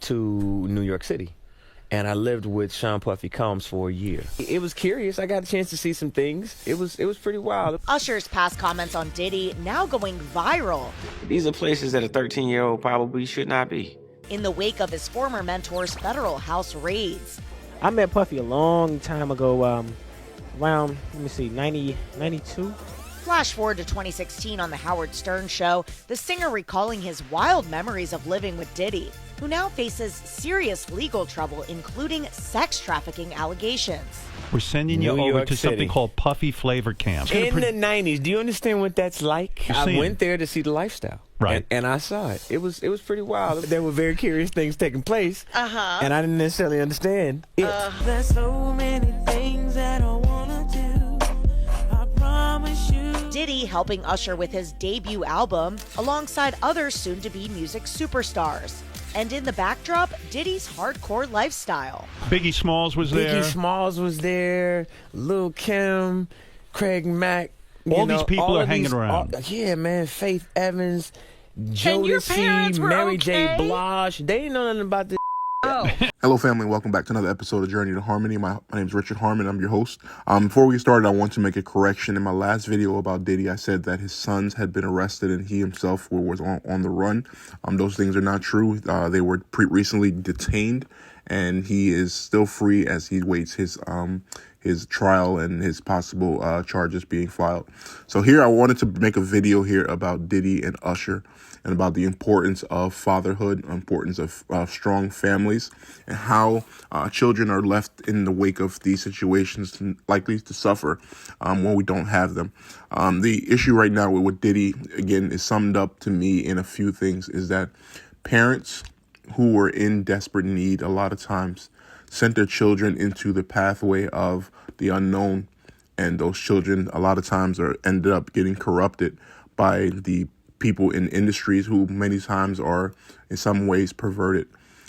to New York City. And I lived with Sean Puffy Combs for a year. It was curious. I got a chance to see some things. It was pretty wild. Usher's past comments on Diddy now going viral. These are places that a 13-year-old probably should not be. In the wake of his former mentor's federal house raids. I met Puffy a long time ago, around, 92. Flash forward to 2016 on The Howard Stern Show, the singer recalling his wild memories of living with Diddy, who now faces serious legal trouble, including sex trafficking allegations. We're sending you over to something called Puffy Flavor Camp. In the 90s, do you understand what that's like? I went there to see the lifestyle. Right. And I saw it. It was pretty wild. There were very curious things taking place. And I didn't necessarily understand it. There's so many things that I wanna do. I promise you. Diddy helping Usher with his debut album, alongside other soon-to-be music superstars. And in the backdrop, Diddy's hardcore lifestyle. Biggie Smalls was there. Biggie Smalls was there. Lil' Kim, Craig Mack. All these people are hanging around. Yeah, man. Faith Evans, Jodeci, Mary J. Blige. They didn't know nothing about this. Hello family, welcome back to another episode of Journey to Harmony. My name is Richard Harmon, I'm your host. Before we get started, I want to make a correction. In my last video about Diddy, I said that his sons had been arrested and he himself was on the run. Those things are not true. They were recently detained and he is still free as he waits his trial and his possible charges being filed. So here I wanted to make a video here about Diddy and Usher and about the importance of fatherhood, importance of strong families, and how children are left in the wake of these situations likely to suffer when we don't have them. The issue right now with Diddy, again, is summed up to me in a few things, is that parents who were in desperate need a lot of times sent their children into the pathway of the unknown, and those children a lot of times ended up getting corrupted by the people in industries who many times are in some ways perverted.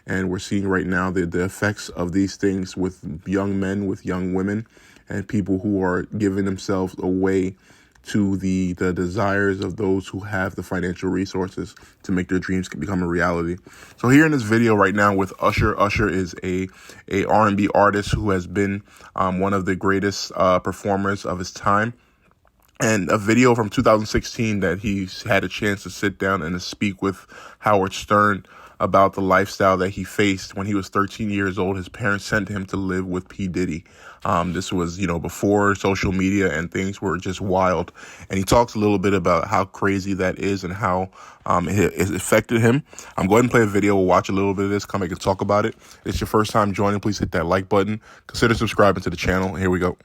And we're seeing right now the effects of these things with young men, with young women, and people who are giving themselves away to the desires of those who have the financial resources to make their dreams become a reality. So here in this video right now with Usher, Usher is a R&B artist who has been one of the greatest performers of his time. And a video from 2016 that he's had a chance to sit down and to speak with Howard Stern about the lifestyle that he faced when he was 13 years old. His parents sent him to live with P. Diddy. This was, before social media and things were just wild. And he talks a little bit about how crazy that is and how it affected him. I'm going to play a video. We'll watch a little bit of this, come back and talk about it. If it's your first time joining, please hit that like button. Consider subscribing to the channel. Here we go.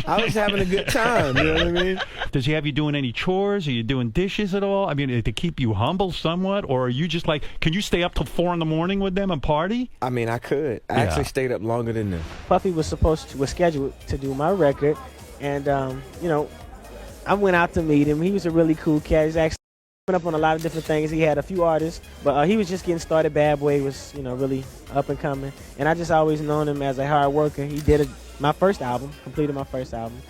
I was having a good time, you know what I mean? Does he have you doing any chores? Are you doing dishes at all? I mean, to keep you humble somewhat? Or are you just like, can you stay up till 4 in the morning with them and party? I mean, I could. I actually stayed up longer than them. Puffy was scheduled to do my record, and I went out to meet him. He was a really cool cat. He's actually up on a lot of different things. He had a few artists, but he was just getting started. Bad Boy was, really up and coming, and I just always known him as a hard worker. He did my first album, completed my first album,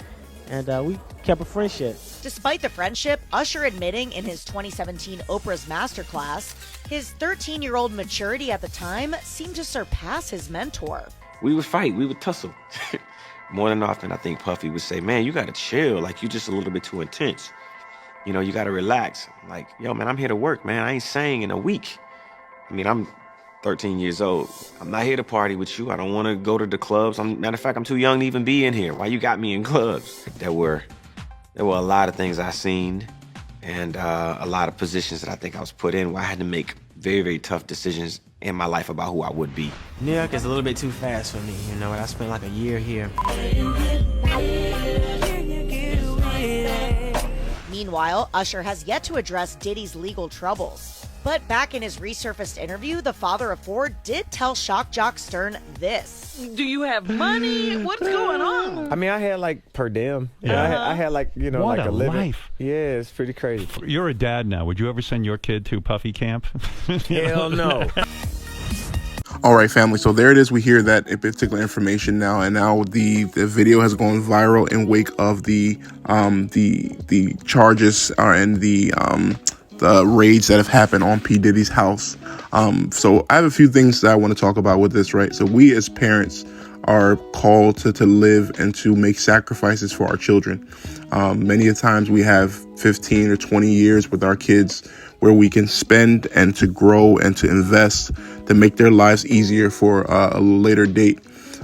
and we kept a friendship. Despite the friendship, Usher admitting in his 2017 Oprah's Masterclass, his 13-year-old maturity at the time seemed to surpass his mentor. We would fight, we would tussle. More than often, I think Puffy would say, man, you gotta chill, like you just a little bit too intense. You gotta relax. Like, yo, man, I'm here to work, man. I ain't sang in a week. I mean, I'm 13 years old. I'm not here to party with you. I don't wanna go to the clubs. Matter of fact, I'm too young to even be in here. Why you got me in clubs? There were a lot of things I seen and a lot of positions that I think I was put in where I had to make very, very tough decisions in my life about who I would be. New York is a little bit too fast for me, and I spent like a year here. Meanwhile, Usher has yet to address Diddy's legal troubles. But back in his resurfaced interview, the father of 4 did tell shock jock Stern this. Do you have money? What's going on? I mean, I had like per diem. Yeah. I had like, what like a a living. life. Yeah, it's pretty crazy. You're a dad now. Would you ever send your kid to Puffy camp? Hell no. All right, family. So there it is. We hear that particular information now, and now the video has gone viral in wake of the charges and the raids that have happened on P. Diddy's house. So I have a few things that I want to talk about with this, right? So we as parents are called to live and to make sacrifices for our children. Many a times we have 15 or 20 years with our kids where we can spend and to grow and to invest to make their lives easier for a later date.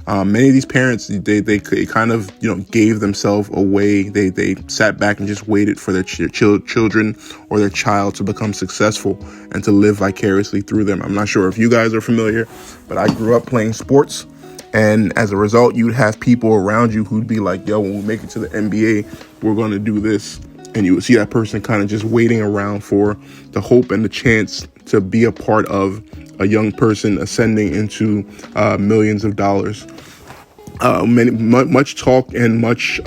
Many of these parents, they kind of, gave themselves away. They sat back and just waited for their children or their child to become successful and to live vicariously through them. I'm not sure if you guys are familiar, but I grew up playing sports. And as a result, you'd have people around you who'd be like, yo, when we make it to the NBA, we're going to do this. And you would see that person kind of just waiting around for the hope and the chance to be a part of a young person ascending into millions of dollars. Much talk and much,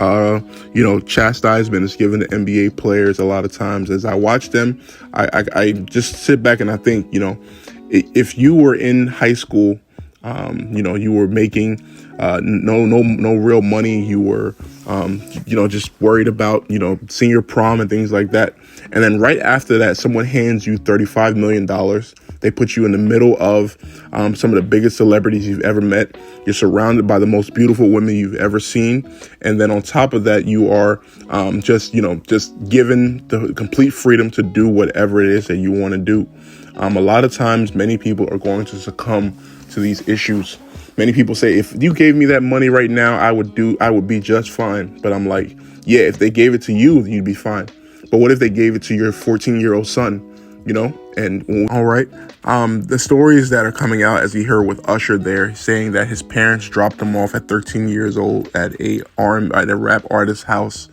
chastisement is given to NBA players a lot of times. As I watch them, I just sit back and I think, if you were in high school, you were making no real money. You were, just worried about, senior prom and things like that. And then right after that, someone hands you $35 million. They put you in the middle of some of the biggest celebrities you've ever met. You're surrounded by the most beautiful women you've ever seen. And then on top of that, you are just given the complete freedom to do whatever it is that you want to do. A lot of times, many people are going to succumb to these issues. Many people say, if you gave me that money right now, I would be just fine. But I'm like, yeah, if they gave it to you, you'd be fine. But what if they gave it to your 14-year-old son, And all right, the stories that are coming out, as we heard with Usher there, saying that his parents dropped him off at 13 years old at a rap artist's house.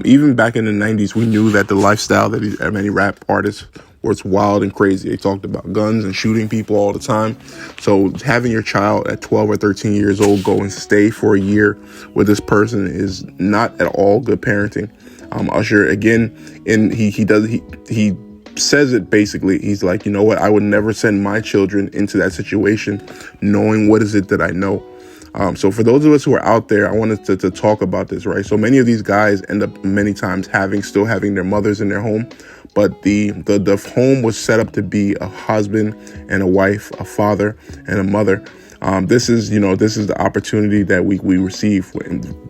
Even back in the 90s, we knew that the lifestyle that many rap artists was wild and crazy. They talked about guns and shooting people all the time. So having your child at 12 or 13 years old go and stay for a year with this person is not at all good parenting. Usher, again, he says it basically. He's like, you know what? I would never send my children into that situation knowing what is it that I know. So for those of us who are out there, I wanted to talk about this, right? So many of these guys end up many times still having their mothers in their home, but the home was set up to be a husband and a wife, a father and a mother. This is the opportunity that we receive,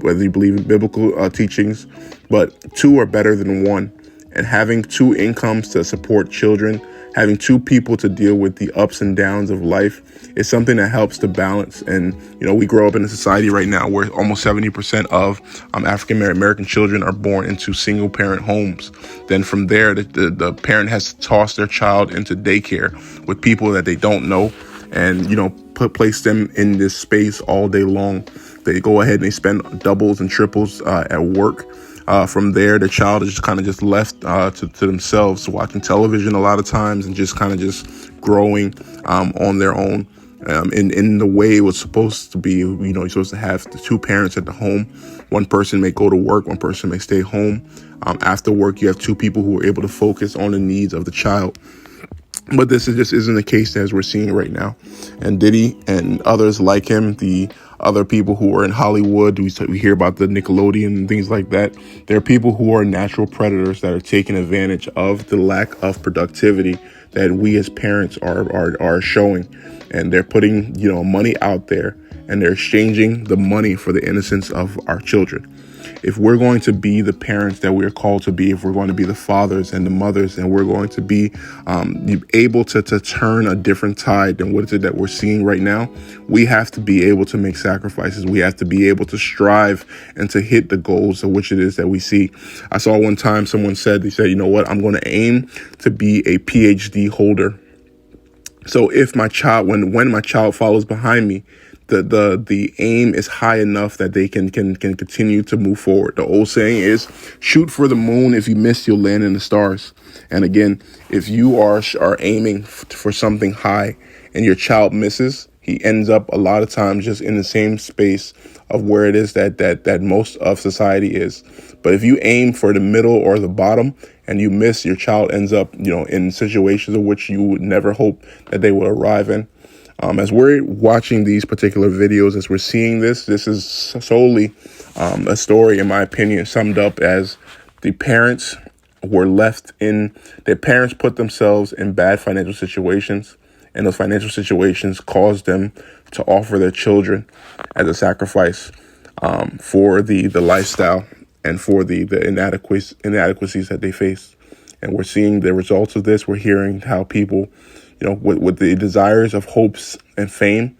whether you believe in biblical teachings, but two are better than one. And having two incomes to support children, having two people to deal with the ups and downs of life is something that helps to balance. And, we grow up in a society right now where almost 70% of African American children are born into single parent homes. Then from there, the parent has to toss their child into daycare with people that they don't know and, place them in this space all day long. They go ahead and they spend doubles and triples at work. From there, the child is just left to themselves, watching television a lot of times and just growing on their own in the way it was supposed to be. You're supposed to have the two parents at the home. One person may go to work, one person may stay home. After work, you have two people who are able to focus on the needs of the child. But this isn't the case as we're seeing right now. And Diddy and others like him, the other people who are in Hollywood, we hear about the Nickelodeon and things like that. There are people who are natural predators that are taking advantage of the lack of productivity that we as parents are showing. And they're putting, money out there and they're exchanging the money for the innocence of our children. If we're going to be the parents that we're called to be, if we're going to be the fathers and the mothers, and we're going to be able to turn a different tide than what is it that we're seeing right now, we have to be able to make sacrifices. We have to be able to strive and to hit the goals of which it is that we see. I saw one time someone said, you know what, I'm going to aim to be a PhD holder. So if my child, when my child follows behind me, the aim is high enough that they can continue to move forward. The old saying is, shoot for the moon. If you miss, you'll land in the stars. And again, if you are aiming for something high and your child misses, he ends up a lot of times just in the same space of where it is that most of society is. But if you aim for the middle or the bottom and you miss, your child ends up, in situations of which you would never hope that they will arrive in. As we're watching these particular videos, as we're seeing this is solely a story, in my opinion, summed up as the parents were left in, their parents put themselves in bad financial situations, and those financial situations caused them to offer their children as a sacrifice for the lifestyle and for the inadequacies that they face. And we're seeing the results of this. We're hearing how people, with the desires of hopes and fame,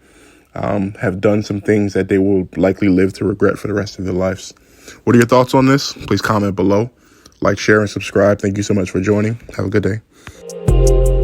have done some things that they will likely live to regret for the rest of their lives. What are your thoughts on this? Please comment below. Like, share, and subscribe. Thank you so much for joining. Have a good day.